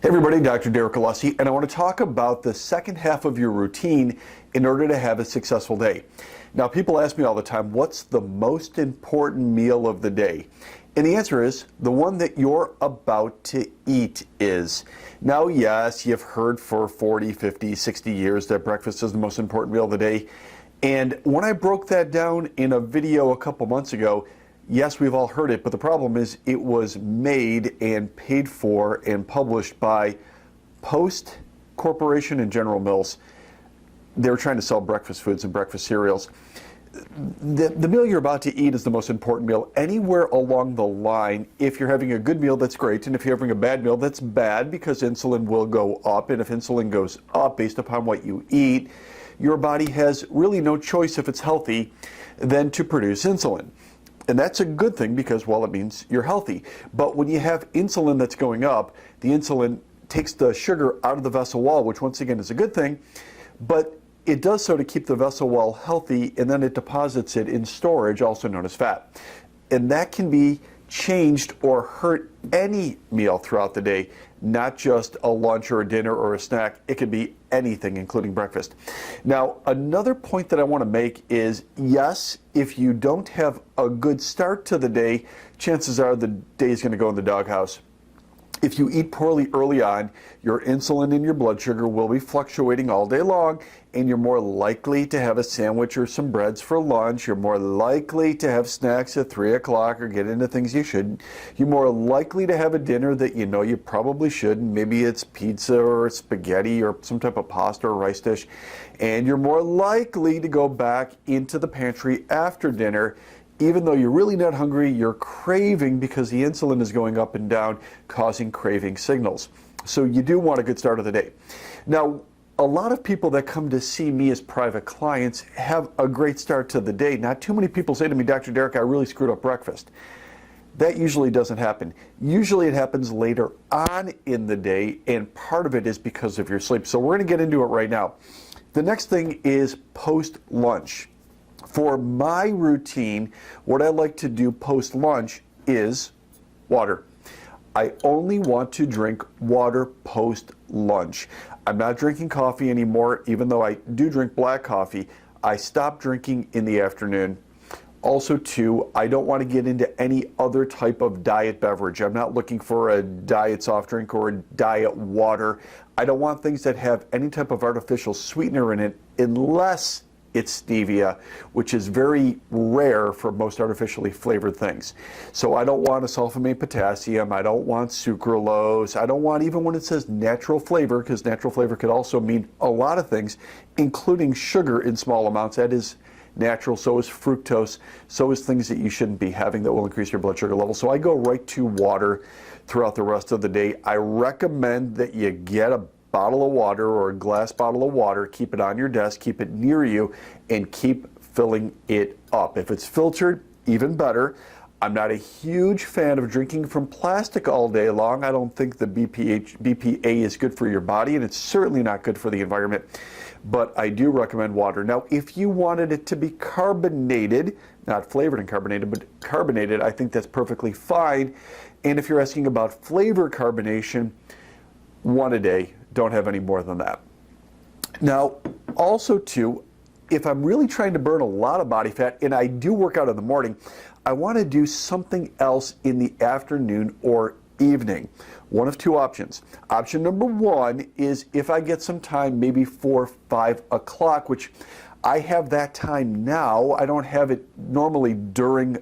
Hey everybody, Dr. Derek Alessi, and I want to talk about the second half of your routine in order to have a successful day. Now, people ask me all the time, what's the most important meal of the day? And the answer is, the one that you're about to eat is. Now, yes, you've heard for 40, 50, 60 years that breakfast is the most important meal of the day. And when I broke that down in a video a couple months ago, yes, we've all heard it, but the problem is it was made and paid for and published by Post Corporation and General Mills. They were trying to sell breakfast foods and breakfast cereals. The meal you're about to eat is the most important meal. Anywhere along the line, if you're having a good meal, that's great. And if you're having a bad meal, that's bad because insulin will go up. And if insulin goes up based upon what you eat, your body has really no choice, if it's healthy, than to produce insulin. And that's a good thing because, well, it means you're healthy. But when you have insulin that's going up, the insulin takes the sugar out of the vessel wall, which once again is a good thing, but it does so to keep the vessel wall healthy, and then it deposits it in storage, also known as fat. And that can be changed or hurt any meal throughout the day, not just a lunch or a dinner or a snack. It could be anything, including breakfast. Now, another point that I want to make is, yes, if you don't have a good start to the day, chances are the day is going to go in the doghouse. If you eat poorly early on, your insulin and your blood sugar will be fluctuating all day long, and you're more likely to have a sandwich or some breads for lunch. You're more likely to have snacks at 3 o'clock or get into things you shouldn't. You're more likely to have a dinner that you know you probably shouldn't. Maybe it's pizza or spaghetti or some type of pasta or rice dish. And you're more likely to go back into the pantry after dinner. Even though you're really not hungry, you're craving because the insulin is going up and down, causing craving signals. So you do want a good start of the day. Now, a lot of people that come to see me as private clients have a great start to the day. Not too many people say to me, Dr. Derek, I really screwed up breakfast. That usually doesn't happen. Usually it happens later on in the day, and part of it is because of your sleep. So we're going to get into it right now. The next thing is post-lunch. For my routine, what I like to do post-lunch is water. I only want to drink water post-lunch. I'm not drinking coffee anymore, even though I do drink black coffee. I stopped drinking in the afternoon. Also, too, I don't want to get into any other type of diet beverage. I'm not looking for a diet soft drink or a diet water. I don't want things that have any type of artificial sweetener in it unless it's stevia, which is very rare for most artificially flavored things. So I don't want a sulfonate potassium, I don't want sucralose, I don't want, even when it says natural flavor, because natural flavor could also mean a lot of things, including sugar in small amounts. That is natural, so is fructose, so is things that you shouldn't be having that will increase your blood sugar level. So I go right to water throughout the rest of the day. I recommend that you get a bottle of water or a glass bottle of water, keep it on your desk, keep it near you, and keep filling it up. If it's filtered, even better. I'm not a huge fan of drinking from plastic all day long. I don't think the BPA is good for your body, and it's certainly not good for the environment. But I do recommend water. Now, if you wanted it to be carbonated, not flavored and carbonated, but carbonated, I think that's perfectly fine. And if you're asking about flavor carbonation, one a day. Don't have any more than that. Now, also too, if I'm really trying to burn a lot of body fat, and I do work out in the morning, I want to do something else in the afternoon or evening. One of two options. Option number one is if I get some time, maybe 4, 5 o'clock, which I have that time now. I don't have it normally during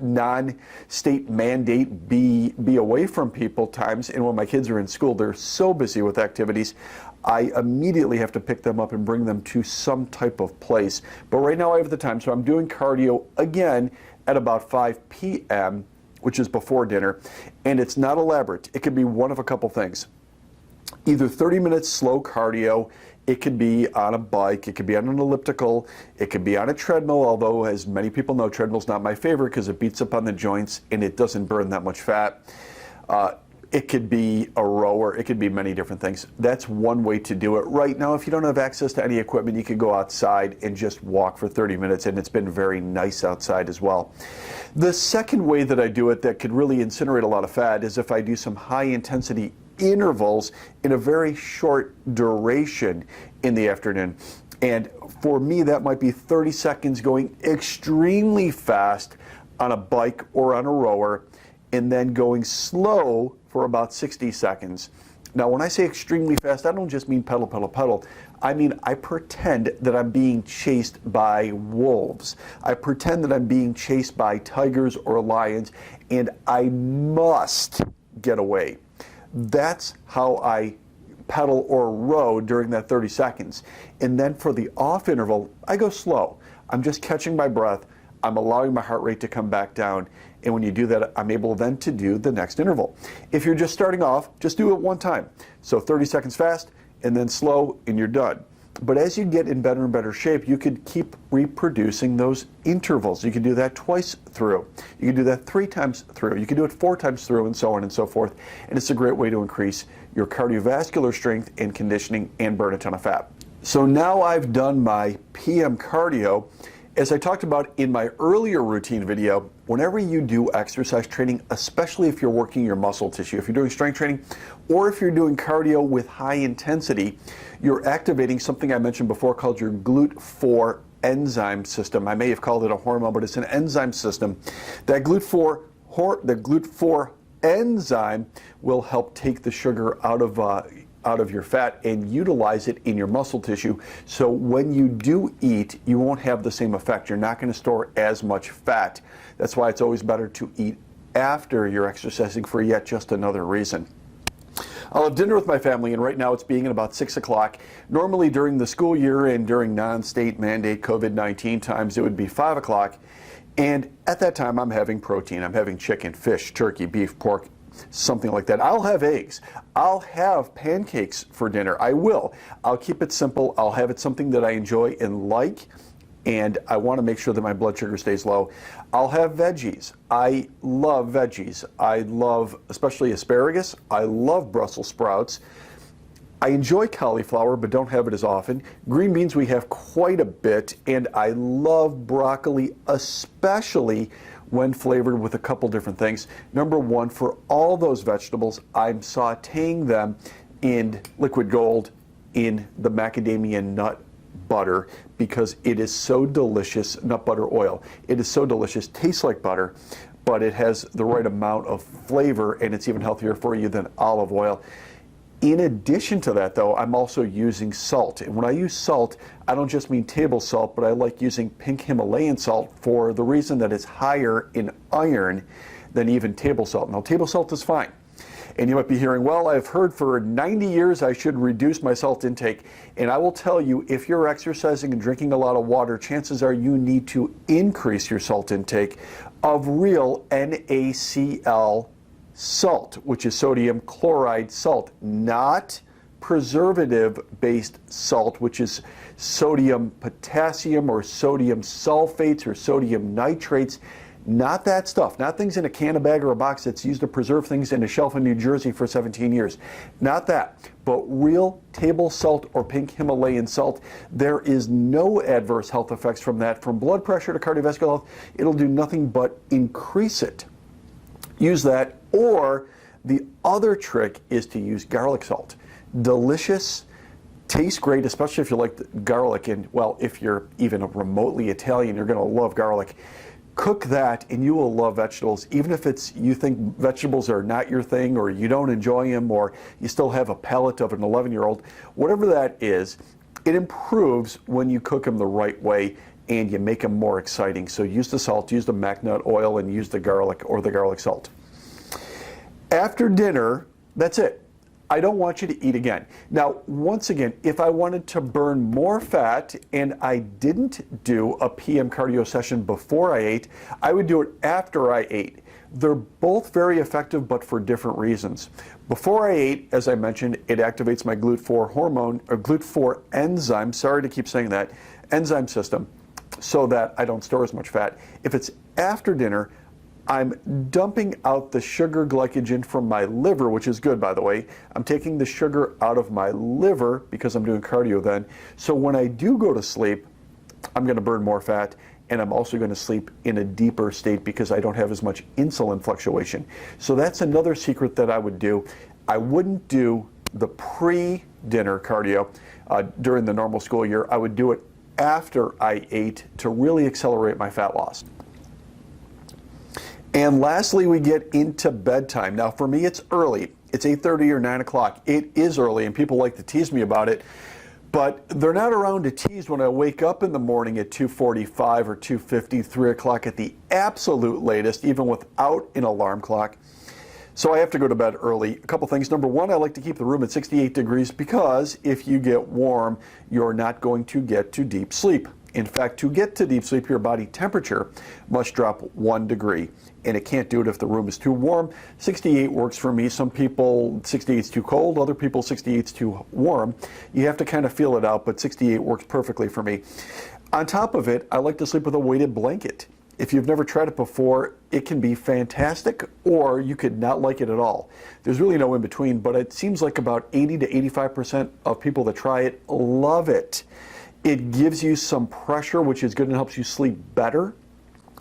non-state mandate be away from people times. And when my kids are in school, they're so busy with activities, I immediately have to pick them up and bring them to some type of place. But right now I have the time, so I'm doing cardio again at about 5 p.m., which is before dinner. And it's not elaborate. It can be one of a couple things. Either 30 minutes slow cardio. It could be on a bike, it could be on an elliptical, it could be on a treadmill, although as many people know, treadmill's not my favorite because it beats up on the joints and it doesn't burn that much fat. It could be a rower, it could be many different things. That's one way to do it. Right now, if you don't have access to any equipment, you could go outside and just walk for 30 minutes, and it's been very nice outside as well. The second way that I do it that could really incinerate a lot of fat is if I do some high intensity intervals in a very short duration in the afternoon. And for me, that might be 30 seconds going extremely fast on a bike or on a rower, and then going slow for about 60 seconds. Now, when I say extremely fast, I don't just mean pedal, pedal, pedal. I mean, I pretend that I'm being chased by wolves. I pretend that I'm being chased by tigers or lions, and I must get away. That's how I pedal or row during that 30 seconds. And then for the off interval, I go slow. I'm just catching my breath. I'm allowing my heart rate to come back down. And when you do that, I'm able then to do the next interval. If you're just starting off, just do it one time. So 30 seconds fast and then slow and you're done. But as you get in better and better shape, you could keep reproducing those intervals. You can do that twice through. You can do that 3 times through. You can do it 4 times through, and so on and so forth. And it's a great way to increase your cardiovascular strength and conditioning and burn a ton of fat. So now I've done my PM cardio. As I talked about in my earlier routine video, whenever you do exercise training, especially if you're working your muscle tissue, if you're doing strength training, or if you're doing cardio with high intensity, you're activating something I mentioned before called your GLUT4 enzyme system. I may have called it a hormone, but it's an enzyme system. That GLUT4 enzyme will help take the sugar out of your fat and utilize it in your muscle tissue. So when you do eat, you won't have the same effect. You're not going to store as much fat. That's why it's always better to eat after you're exercising, for yet just another reason. I'll have dinner with my family, and right now it's being at about 6 o'clock. Normally during the school year and during non-state mandate COVID-19 times, it would be 5 o'clock. And at that time, I'm having protein. I'm having chicken, fish, turkey, beef, pork, something like that. I'll have eggs. I'll have pancakes for dinner. I will. I'll keep it simple. I'll have it something that I enjoy and like, and I want to make sure that my blood sugar stays low. I'll have veggies. I love veggies. I love especially asparagus. I love Brussels sprouts. I enjoy cauliflower, but don't have it as often. Green beans we have quite a bit, and I love broccoli, especially when flavored with a couple different things. Number one, for all those vegetables, I'm sauteing them in liquid gold in the macadamia nut butter because it is so delicious. Nut butter oil. It is so delicious, tastes like butter, but it has the right amount of flavor, and it's even healthier for you than olive oil. In addition to that, though, I'm also using salt. And when I use salt, I don't just mean table salt, but I like using pink Himalayan salt for the reason that it's higher in iron than even table salt. Now, table salt is fine. And you might be hearing, well, I've heard for 90 years I should reduce my salt intake. And I will tell you, if you're exercising and drinking a lot of water, chances are you need to increase your salt intake of real NaCl salt, which is sodium chloride salt, not preservative-based salt, which is sodium potassium or sodium sulfates or sodium nitrates. Not that stuff, not things in a can, a bag, or a box that's used to preserve things in a shelf in New Jersey for 17 years. Not that, but real table salt or pink Himalayan salt. There is no adverse health effects from that. From blood pressure to cardiovascular health, it'll do nothing but increase it. Use that, or the other trick is to use garlic salt. Delicious, tastes great, especially if you like garlic, and well, if you're even remotely Italian, you're gonna love garlic. Cook that and you will love vegetables, even if you think vegetables are not your thing, or you don't enjoy them, or you still have a palate of an 11-year-old. Whatever that is, it improves when you cook them the right way and you make them more exciting. So use the salt, use the mac nut oil, and use the garlic or the garlic salt. After dinner, that's it. I don't want you to eat again. Now, once again, if I wanted to burn more fat and I didn't do a PM cardio session before I ate, I would do it after I ate. They're both very effective, but for different reasons. Before I ate, as I mentioned, it activates my GLUT4 hormone, or GLUT4 enzyme, sorry to keep saying that, enzyme system, so that I don't store as much fat. If it's after dinner, I'm dumping out the sugar glycogen from my liver, which is good, by the way. I'm taking the sugar out of my liver because I'm doing cardio then. So when I do go to sleep, I'm going to burn more fat, and I'm also going to sleep in a deeper state because I don't have as much insulin fluctuation. So that's another secret that I would do. I wouldn't do the pre-dinner cardio during the normal school year. I would do it after I ate to really accelerate my fat loss. And lastly, we get into bedtime. Now, for me, it's early. It's 8:30 or 9 o'clock. It is early, and people like to tease me about it. But they're not around to tease when I wake up in the morning at 2:45 or 2:50, 3 o'clock at the absolute latest, even without an alarm clock. So I have to go to bed early. A couple things. Number one, I like to keep the room at 68 degrees because if you get warm, you're not going to get to deep sleep. In fact, to get to deep sleep, your body temperature must drop 1 degree, and it can't do it if the room is too warm. 68 works for me. Some people, 68 is too cold. Other people, 68 is too warm. You have to kind of feel it out, but 68 works perfectly for me. On top of it, I like to sleep with a weighted blanket. If you've never tried it before, it can be fantastic, or you could not like it at all. There's really no in between, but it seems like about 80 to 85% of people that try it love it. It gives you some pressure, which is good and helps you sleep better.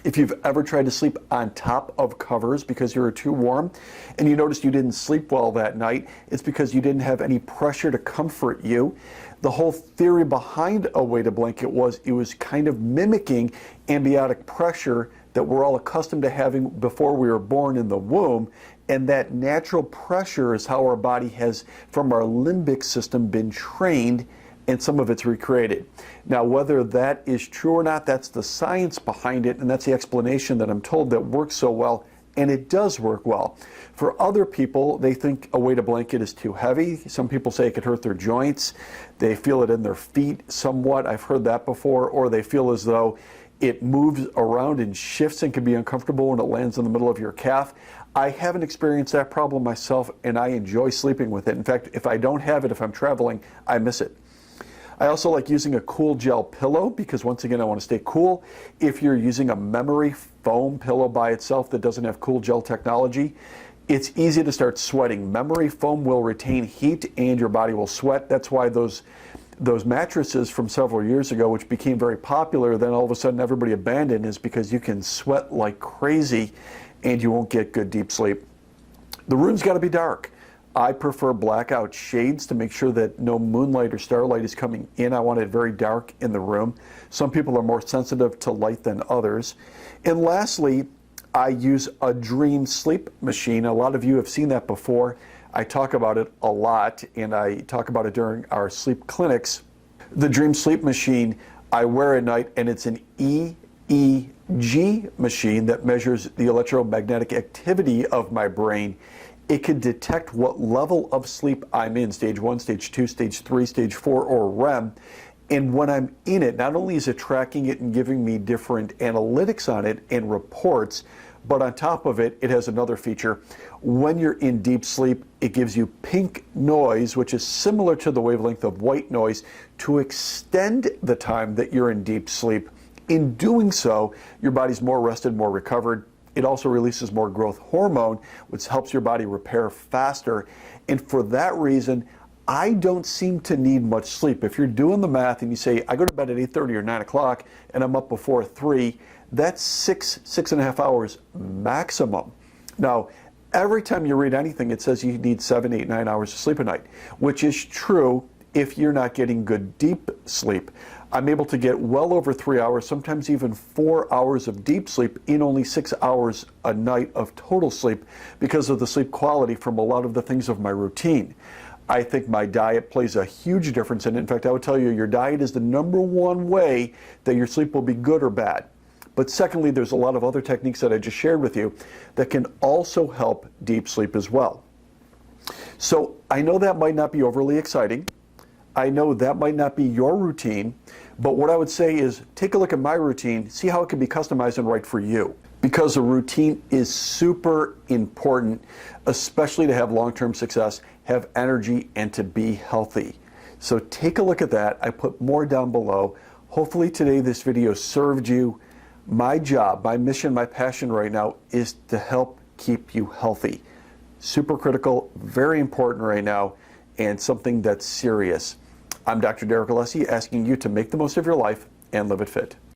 If you've ever tried to sleep on top of covers because you were too warm and you noticed you didn't sleep well that night, it's because you didn't have any pressure to comfort you. The whole theory behind a weighted blanket was it was kind of mimicking ambiotic pressure that we're all accustomed to having before we were born in the womb. And that natural pressure is how our body has, from our limbic system, been trained, and some of it's recreated. Now, whether that is true or not, that's the science behind it, and that's the explanation that I'm told that works so well, and it does work well. For other people, they think a weighted blanket is too heavy. Some people say it could hurt their joints. They feel it in their feet somewhat. I've heard that before. Or they feel as though it moves around and shifts and can be uncomfortable when it lands in the middle of your calf. I haven't experienced that problem myself, and I enjoy sleeping with it. In fact, if I don't have it, if I'm traveling, I miss it. I also like using a cool gel pillow because, once again, I want to stay cool. If you're using a memory foam pillow by itself that doesn't have cool gel technology, it's easy to start sweating. Memory foam will retain heat and your body will sweat. That's why those mattresses from several years ago, which became very popular, then all of a sudden everybody abandoned, is because you can sweat like crazy and you won't get good deep sleep. The room's got to be dark. I prefer blackout shades to make sure that no moonlight or starlight is coming in. I want it very dark in the room. Some people are more sensitive to light than others. And lastly, I use a Dream Sleep machine. A lot of you have seen that before. I talk about it a lot, and I talk about it during our sleep clinics. The Dream Sleep machine I wear at night, and it's an EEG machine that measures the electromagnetic activity of my brain. It can detect what level of sleep I'm in, stage 1, stage 2, stage 3, stage 4, or REM. And when I'm in it, not only is it tracking it and giving me different analytics on it and reports, but on top of it, it has another feature. When you're in deep sleep, it gives you pink noise, which is similar to the wavelength of white noise, to extend the time that you're in deep sleep. In doing so, your body's more rested, more recovered. It also releases more growth hormone, which helps your body repair faster. And for that reason, I don't seem to need much sleep. If you're doing the math and you say, I go to bed at 8:30 or 9 o'clock and I'm up before 3, that's 6.5 hours maximum. Now, every time you read anything, it says you need 7, 8, 9 hours of sleep a night, which is true if you're not getting good deep sleep. I'm able to get well over 3 hours, sometimes even 4 hours of deep sleep in only 6 hours a night of total sleep because of the sleep quality from a lot of the things of my routine. I think my diet plays a huge difference, and in fact, I would tell you your diet is the #1 way that your sleep will be good or bad. But secondly, there's a lot of other techniques that I just shared with you that can also help deep sleep as well. So I know that might not be overly exciting. I know that might not be your routine, but what I would say is take a look at my routine, see how it can be customized and right for you. Because a routine is super important, especially to have long-term success, have energy, and to be healthy. So take a look at that. I put more down below. Hopefully today this video served you. My job, my mission, my passion right now is to help keep you healthy. Super critical, very important right now, and something that's serious. I'm Dr. Derek Alessi, asking you to make the most of your life and live it fit.